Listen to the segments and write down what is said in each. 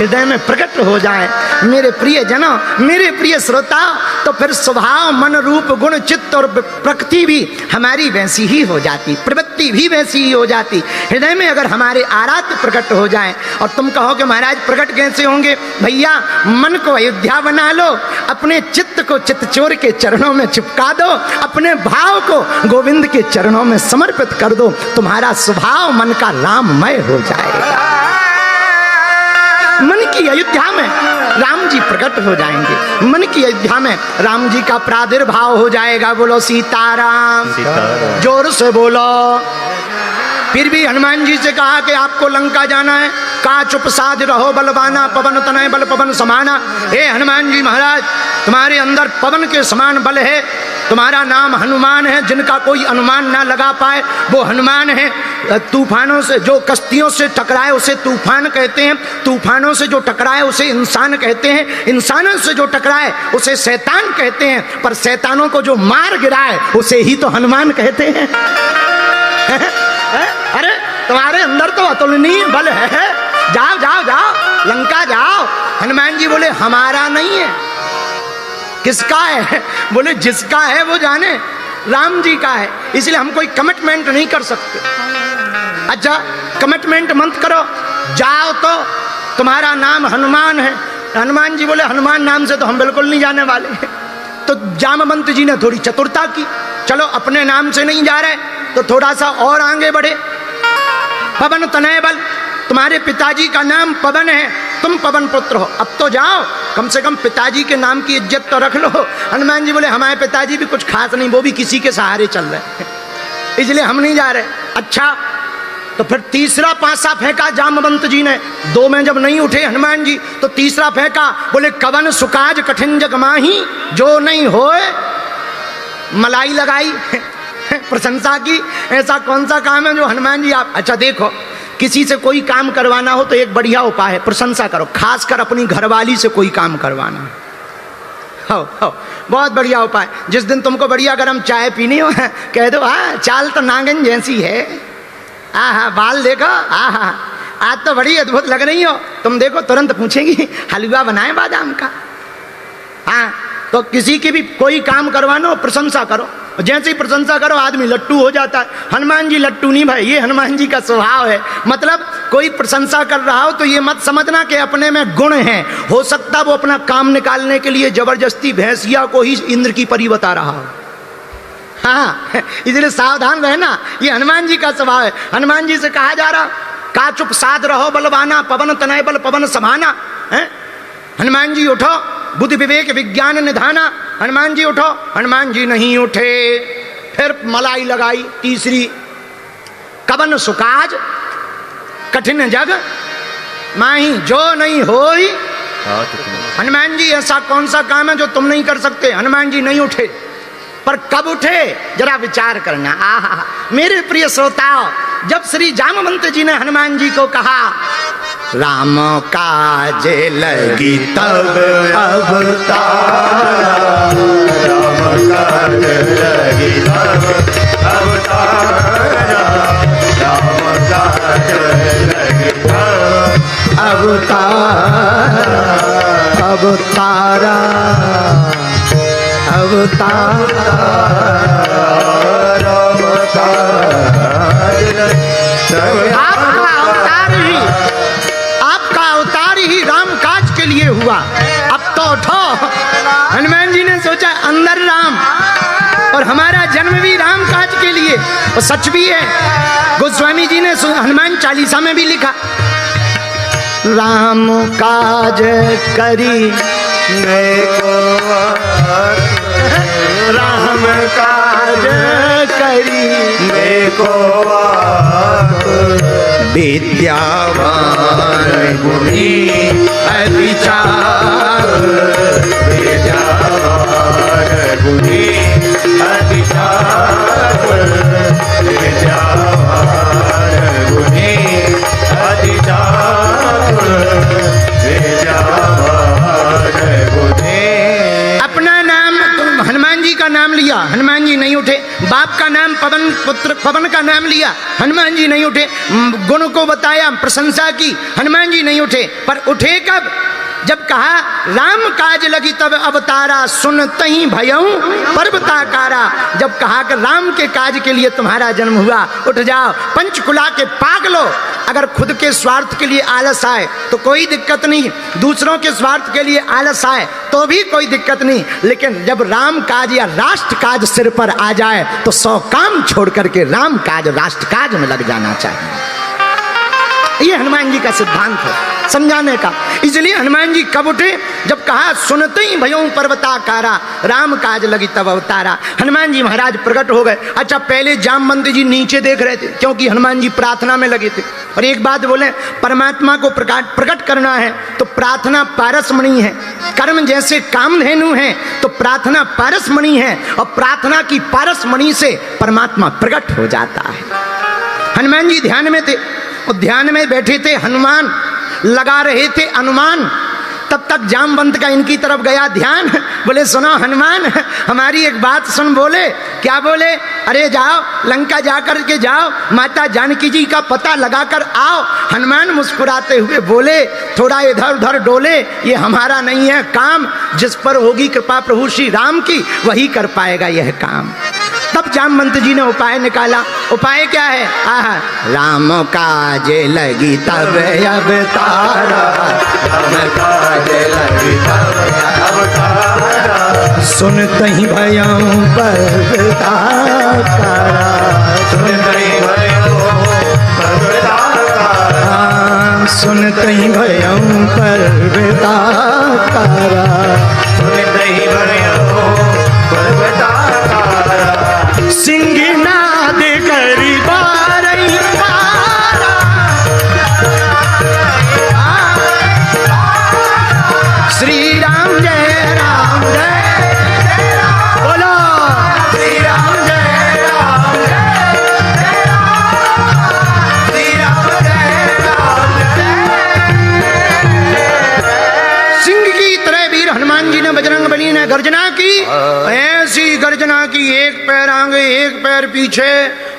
हृदय में प्रकट हो जाए। मेरे प्रिय जनों, मेरे प्रिय श्रोता, तो फिर स्वभाव, मन, रूप, गुण, चित्त और प्रकृति भी हमारी वैसी ही हो जाती, प्रवृत्ति भी वैसी ही हो जाती। हृदय में अगर हमारे आराध्य प्रकट हो जाए, और तुम कहो कि महाराज प्रकट कैसे होंगे? भैया, मन को अयोध्या बना लो, अपने चित्त को चित्तचोर के चरणों में चिपका दो, अपने भाव को गोविंद के चरणों में समर्पित कर दो, तुम्हारा स्वभाव मन का राममय हो जाएगा। मन की अयोध्या में राम जी प्रकट हो जाएंगे, मन की अयोध्या में राम जी का प्रादुर्भाव हो जाएगा। बोलो सीताराम, सीताराम। जोर से बोलो। फिर भी हनुमान जी से कहा कि आपको लंका जाना है, कहा चुप साध रहो बलवाना, पवन तनय बल पवन समाना। हे हनुमान जी महाराज, तुम्हारे अंदर पवन के समान बल है, तुम्हारा नाम हनुमान है, जिनका कोई अनुमान ना लगा पाए वो हनुमान है। तूफानों से जो कश्तियों से टकराए उसे तूफान कहते हैं, तूफानों से जो टकराए उसे इंसान कहते हैं, इंसानों से जो टकराए उसे शैतान कहते हैं, पर शैतानों को जो मार गिराए उसे ही तो हनुमान कहते हैं। अरे तुम्हारे अंदर तो अतुलनीय बल है, जाओ जाओ जाओ, लंका जाओ। हनुमान जी बोले हमारा नहीं है। किसका है? बोले जिसका है वो जाने, राम जी का है, इसलिए हम कोई कमिटमेंट नहीं कर सकते। अच्छा, कमिटमेंट मत करो, जाओ तो तुम्हारा नाम हनुमान है। हनुमान जी बोले हनुमान नाम से तो हम बिल्कुल नहीं जाने वाले। तो जामवंत जी ने थोड़ी चतुरता की, चलो अपने नाम से नहीं जा रहे तो थोड़ा सा और आगे बढ़े। पवन तनय बल, तुम्हारे पिताजी का नाम पवन है, तुम पवन पुत्र हो, अब तो जाओ, कम से कम पिताजी के नाम की इज्जत तो रख लो। हनुमान जी बोले हमारे पिताजी भी कुछ खास नहीं, वो भी किसी के सहारे चल रहे हैं, इसलिए हम नहीं जा रहे। अच्छा, तो फिर तीसरा पासा फेंका जामवंत जी ने, दो में जब नहीं उठे हनुमान जी तो तीसरा फेंका। बोले कवन सुकाज कठिन जग माही, जो नहीं होए मलाई लगाई। प्रशंसा की, ऐसा कौन सा काम है जो हनुमान जी आप। अच्छा देखो, किसी से कोई काम करवाना हो तो एक बढ़िया उपाय है, प्रशंसा करो, खासकर अपनी घरवाली से कोई काम करवाना हो, बहुत बढ़िया उपाय। जिस दिन तुमको बढ़िया गरम चाय पीनी हो, कह दो हाँ चाल तो नागिन जैसी है, आहा बाल देखो, आहा आज तो बड़ी अद्भुत लग रही हो, तुम देखो तुरंत पूछेगी हलवा बनाए बादाम का। हाँ, तो किसी की भी कोई काम करवाना, प्रशंसा करो, जैसे ही प्रशंसा करो आदमी लट्टू हो जाता है। हनुमान जी लट्टू नहीं भाई, ये हनुमान जी का स्वभाव है। मतलब कोई प्रशंसा कर रहा हो तो ये मत समझना कि अपने में गुण है, हो सकता वो अपना काम निकालने के लिए जबरदस्ती भैंसिया को ही इंद्र की परी बता रहा हो। हाँ, इसलिए सावधान रहना, ये हनुमान जी का स्वभाव है। हनुमान जी से कहा जा रहा, का चुप साध रहो बलवाना, पवन तनय बल पवन समाना। हनुमान जी उठो, बुद्धि विवेक विज्ञान निधाना। हनुमान जी उठो, हनुमान जी नहीं उठे। फिर मलाई लगाई तीसरी, कवन सुकाज कठिन जग माही, जो नहीं होई। हनुमान जी ऐसा कौन सा काम है जो तुम नहीं कर सकते? हनुमान जी नहीं उठे, पर कब उठे जरा विचार करना। आहा, मेरे प्रिय श्रोताओ, जब श्री जामवंत जी ने हनुमान जी को कहा राम काज लगी तब अवतारा, राम काज लगी तब अवतारा, राम काज लगी तब अवतारा, अवतारा अवतारा, राम काज आपका अवतार ही, आपका अवतार ही राम काज के लिए हुआ। अब तो उठो। हनुमान जी ने सोचा अंदर राम, और हमारा जन्म भी राम काज के लिए, और सच भी है। गोस्वामी जी ने हनुमान चालीसा में भी लिखा, राम काज करी राम काज करी देखो विद्यावान गुणी अविचार, विद्यावान गुणी अविचार, विद्यावान गुणी अविचार, विद्यावान गुणी। अपना नाम, तुम हनुमान जी का नाम लिया, हनुमान जी नहीं उठे, बाप का नाम पवन, पुत्र पवन का नाम लिया, हनुमान जी नहीं उठे। गुण को बताया, प्रशंसा की, हनुमान जी नहीं उठे। पर उठे कब? जब कहा राम काज लगी तब अवतारा, सुनते ही भयऊ पर्वताकारा। जब कहा कि राम के काज के लिए तुम्हारा जन्म हुआ, उठ जाओ। पंचकुला के पागलो, अगर खुद के स्वार्थ के लिए आलस आए तो कोई दिक्कत नहीं, दूसरों के स्वार्थ के लिए आलस आए तो भी कोई दिक्कत नहीं, लेकिन जब राम काज या राष्ट्र काज सिर पर आ जाए तो 100 काम छोड़ करके राम काज राष्ट्र काज में लग जाना चाहिए। ये हनुमान जी का सिद्धांत है समझाने का। इसलिए हनुमान जी कब उठे? जब कहा सुनते ही भयों पर्वताकारा, राम काज लगी तब अवतारा। हनुमान जी महाराज प्रकट हो गए। अच्छा, पहले जामवंत जी नीचे देख रहे थे क्योंकि हनुमान जी प्रार्थना में लगे थे। और एक बात बोले, परमात्मा को प्रकट करना है तो प्रार्थना पारसमणि है। कर्म जैसे कामधेनु है तो प्रार्थना पारसमणि है, और प्रार्थना की पारसमणि से परमात्मा प्रकट हो जाता है। हनुमान जी ध्यान में थे, और ध्यान में बैठे थे, हनुमान लगा रहे थे अनुमान। तब तक जामवंत का इनकी तरफ गया ध्यान। बोले सुनो हनुमान, हमारी एक बात सुन। बोले क्या? बोले अरे जाओ लंका जाकर के जाओ, माता जानकी जी का पता लगाकर आओ। हनुमान मुस्कुराते हुए बोले थोड़ा इधर उधर डोले, ये हमारा नहीं है काम, जिस पर होगी कृपा प्रभु श्री राम की वही कर पाएगा यह काम। तब जामवंत जी ने उपाय निकाला। उपाय क्या है? आहा, राम काज लगी तब अवतारा, राम काज लगी तब अवतारा, सुनते ही भयों पर्वताकारा, सुनते ही भयों पर्वताकारा, सुनते ही भयों पर्वताकारा, सुनते ही भयों पर्वताकारा, सिंहनाद करी बारही पारा, श्री राम जय राम जय राम, बोलो श्री राम जय राम जय राम, श्री राम जय राम जय। सिंह की तरह वीर हनुमान जी ने बजरंगबली ने गर्जना की। ऐसी गर्जना की, एक पैर आगे एक पैर पीछे,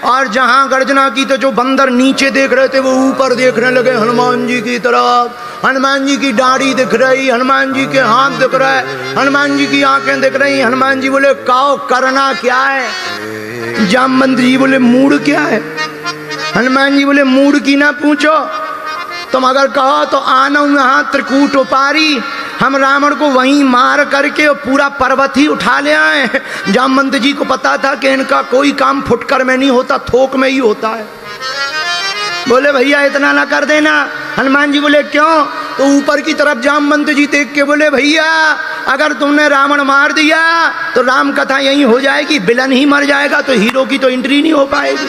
और जहां गर्जना की तो जो बंदर नीचे देख रहे थे वो ऊपर देखने लगे हनुमान जी की तरफ। हनुमान जी की दाढ़ी दिख रही, हनुमान जी के हाथ दिख रहे, हनुमान जी की आंखें दिख रही। हनुमान जी बोले काओ करना क्या है? जामवंत जी बोले मूड क्या है? हनुमान जी बोले मूड की ना पूछो, तुम अगर कहो तो आना यहाँ त्रिकूट उपारी, हम रावण को वहीं मार करके पूरा पर्वत ही उठा ले आए। जामवंत जी को पता था कि इनका कोई काम फुटकर में नहीं होता, थोक में ही होता है। बोले भैया इतना ना कर देना। हनुमान जी बोले क्यों? तो ऊपर की तरफ जामवंत जी देख के बोले भैया अगर तुमने रावण मार दिया तो राम कथा यही हो जाएगी, विलन ही मर जाएगा तो हीरो की तो एंट्री नहीं हो पाएगी।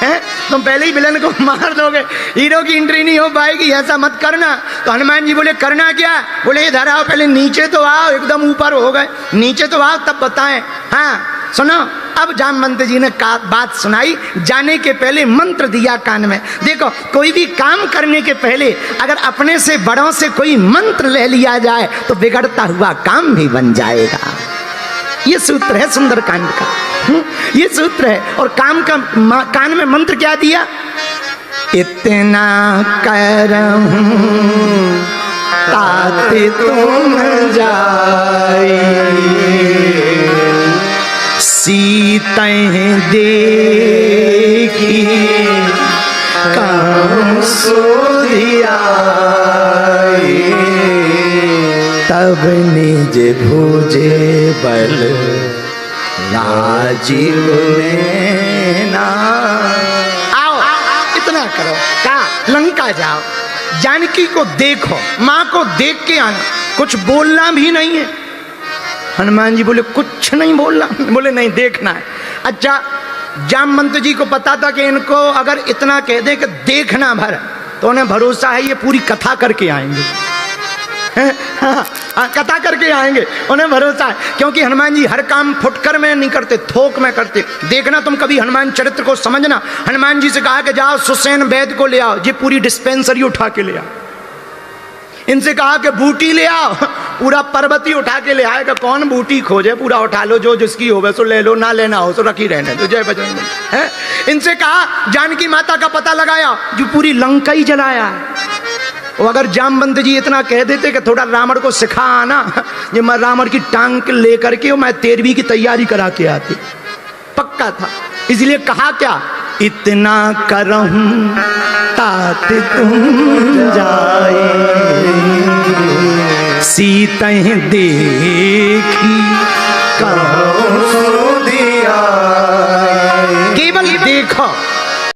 है तुम पहले ही विलन को मार दोगे, हीरो की एंट्री नहीं हो पाएगी, ऐसा मत करना। तो हनुमान जी बोले करना क्या? बोले इधर आओ, पहले नीचे तो आओ, एकदम ऊपर हो गए, नीचे तो आओ तब बताएं। हाँ सुनो, अब जामवंत जी ने बात सुनाई, जाने के पहले मंत्र दिया कान में। देखो कोई भी काम करने के पहले अगर अपने से बड़ों से कोई मंत्र ले लिया जाए तो बिगड़ता हुआ काम भी बन जाएगा। ये सूत्र है सुंदरकांड का, ये सूत्र है। और काम का कान में मंत्र क्या दिया? इतना करहूं ताते तुम जाई, सीतें देखी काम सोधिया, तब निज भुजे बल राजीव ना। आओ इतना करो, क्या लंका जाओ, जानकी को देखो, माँ को देख के आना, कुछ बोलना भी नहीं है। हनुमान जी बोले कुछ नहीं बोलना? बोले नहीं देखना है। अच्छा जामवंत जी को पता था कि इनको अगर इतना कह दें कि देखना भर तो उन्हें भरोसा है ये पूरी कथा करके आएंगे। हाँ, कथा करके आएंगे, उन्हें भरोसा है। क्योंकि हनुमान जी हर काम फुटकर में नहीं करते, थोक में करते। देखना तुम कभी हनुमान चरित्र को समझना। हनुमान जी से कहा कि जाओ सुसैन वैद्य को ले आओ, ये पूरी डिस्पेंसरी उठा के ले आओ। इनसे कहा कि बूटी ले आओ, पूरा पर्वत ही उठा के ले आएगा। कौन बूटी खोजे, पूरा उठा लो, जो जिसकी हो वैसो ले लो, ना लेना हो तो रखी रहने तो। जय बजरंग बली है। इनसे कहा जानकी माता का पता लगाया, जो पूरी लंका ही जलाया है। वो अगर जामवंत जी इतना कह देते कि थोड़ा रावण को सिखा आना, ये मैं रावण की टांग लेकर के मैं 13वीं की तैयारी करा के आती, पक्का था। इसलिए कहा क्या, इतना करहूं तात तुम जाए, सीतें देखी कहो दिया। केवल देखो